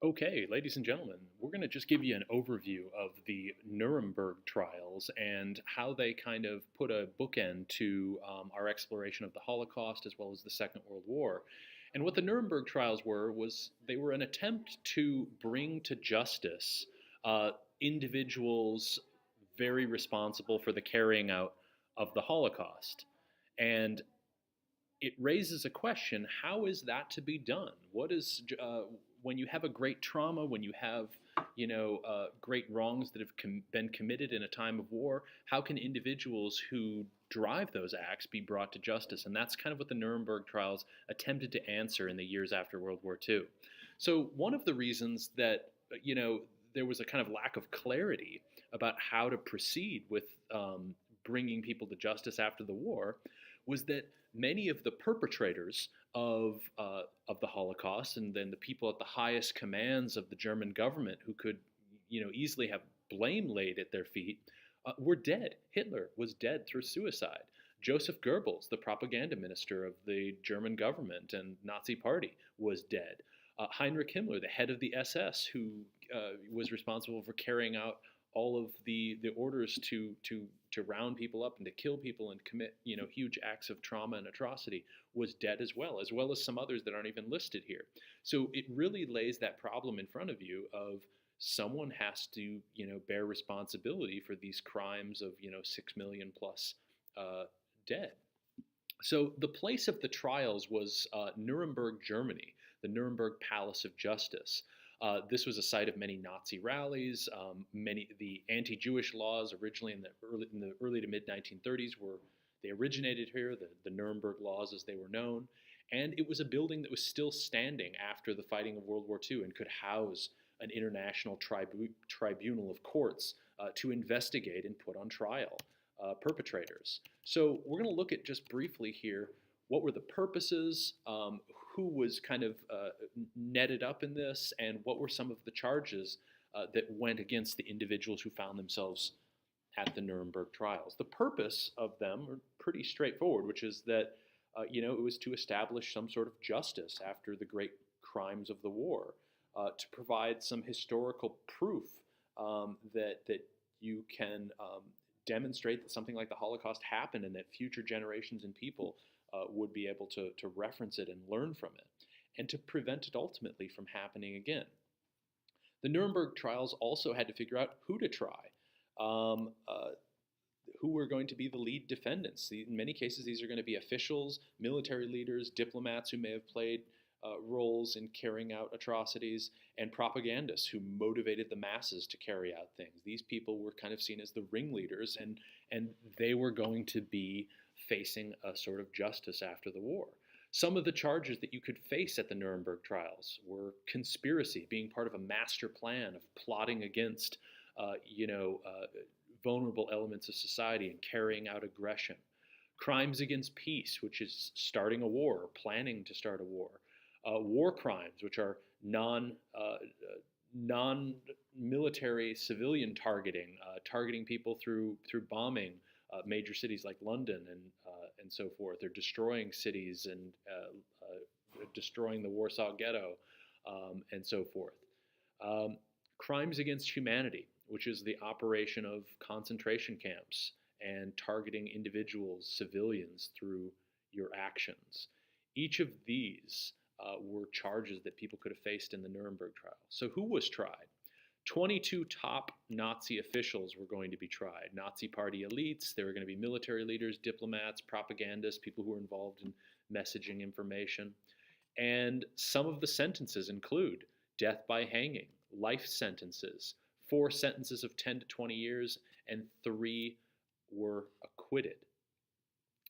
Okay, ladies and gentlemen, we're going to just give you an overview of the Nuremberg trials and how they kind of put a bookend to our exploration of the Holocaust as well as the Second World War. And what the Nuremberg trials were was they were an attempt to bring to justice uh, individuals very responsible for the carrying out of the Holocaust. And it raises a question: how is that to be done? What is when you have a great trauma, when you have great wrongs that have been committed in a time of war? How can individuals who drive those acts be brought to justice? And that's kind of what the Nuremberg trials attempted to answer in the years after World War II. So one of the reasons that there was a kind of lack of clarity about how to proceed with bringing people to justice after the war was that many of the perpetrators of the Holocaust, and then the people at the highest commands of the German government who could, easily have blame laid at their feet, were dead. Hitler was dead through suicide. Joseph Goebbels, the propaganda minister of the German government and Nazi Party, was dead. Heinrich Himmler, the head of the SS, who was responsible for carrying out all of the orders to round people up and to kill people and commit huge acts of trauma and atrocity, was dead as well as some others that aren't even listed here. So it really lays that problem in front of you of someone has to bear responsibility for these crimes of 6 million plus dead. So the place of the trials was Nuremberg, Germany, the Nuremberg Palace of Justice. This was a site of many Nazi rallies. Many the anti-Jewish laws originally in the early to mid 1930s they originated here. The Nuremberg laws, as they were known, and it was a building that was still standing after the fighting of World War II and could house an international tribunal of courts to investigate and put on trial perpetrators. So we're going to look at just briefly here what were the purposes, who was kind of netted up in this, and what were some of the charges that went against the individuals who found themselves at the Nuremberg trials. The purpose of them are pretty straightforward, which is that it was to establish some sort of justice after the great crimes of the war, to provide some historical proof that you can demonstrate that something like the Holocaust happened and that future generations and people would be able to reference it and learn from it, and to prevent it ultimately from happening again. The Nuremberg trials also had to figure out who to try, who were going to be the lead defendants. In many cases, these are going to be officials, military leaders, diplomats who may have played roles in carrying out atrocities, and propagandists who motivated the masses to carry out things. These people were kind of seen as the ringleaders, and they were going to be facing a sort of justice after the war. Some of the charges that you could face at the Nuremberg trials were conspiracy, being part of a master plan of plotting against, vulnerable elements of society and carrying out aggression. Crimes against peace, which is starting a war or planning to start a war. War crimes, which are non-military civilian targeting, targeting people through bombing major cities like London and so forth. They're destroying cities and destroying the Warsaw Ghetto and so forth. Crimes against humanity, which is the operation of concentration camps and targeting individuals, civilians, through your actions. Each of these were charges that people could have faced in the Nuremberg trial. So who was tried? 22 top Nazi officials were going to be tried. Nazi Party elites, there were going to be military leaders, diplomats, propagandists, people who were involved in messaging information. And some of the sentences include death by hanging, life sentences, 4 sentences of 10 to 20 years, and 3 were acquitted.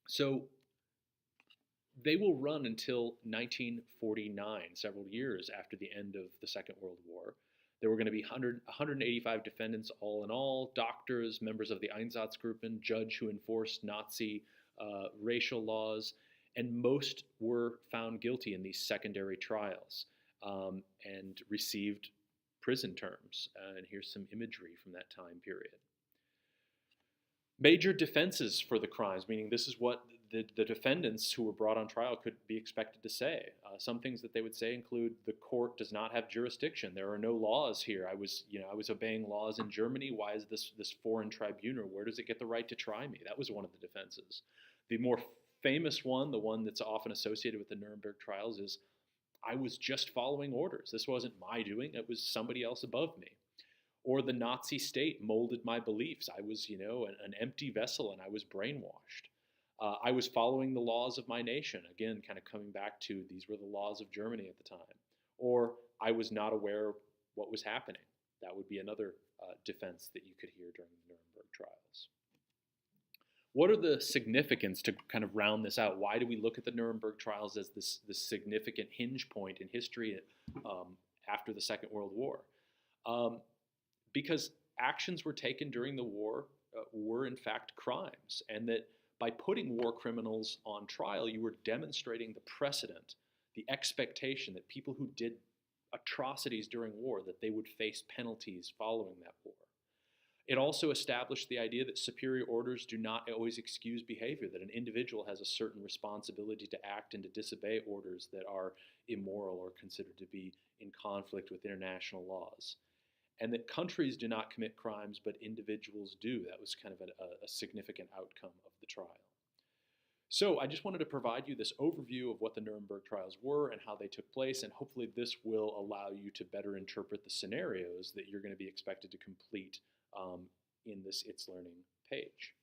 So they will run until 1949, several years after the end of the Second World War. There were going to be 185 defendants all in all, doctors, members of the Einsatzgruppen, judge who enforced Nazi racial laws, and most were found guilty in these secondary trials and received prison terms. And here's some imagery from that time period. Major defenses for the crimes, meaning this is what the defendants who were brought on trial could be expected to say. Some things that they would say include the court does not have jurisdiction. There are no laws here. I was obeying laws in Germany. Why is this foreign tribunal? Where does it get the right to try me? That was one of the defenses. The more famous one, the one that's often associated with the Nuremberg trials, is I was just following orders. This wasn't my doing. It was somebody else above me. Or the Nazi state molded my beliefs. I was, an empty vessel and I was brainwashed. I was following the laws of my nation. Again, kind of coming back to these were the laws of Germany at the time. Or I was not aware of what was happening. That would be another defense that you could hear during the Nuremberg trials. What are the significance to kind of round this out? Why do we look at the Nuremberg trials as this significant hinge point in history after the Second World War? Because actions were taken during the war were in fact crimes, and that by putting war criminals on trial, you were demonstrating the precedent, the expectation that people who did atrocities during war, that they would face penalties following that war. It also established the idea that superior orders do not always excuse behavior, that an individual has a certain responsibility to act and to disobey orders that are immoral or considered to be in conflict with international laws. And that countries do not commit crimes, but individuals do. That was kind of a significant outcome of the trial. So I just wanted to provide you this overview of what the Nuremberg trials were and how they took place, and hopefully this will allow you to better interpret the scenarios that you're going to be expected to complete in this It's Learning page.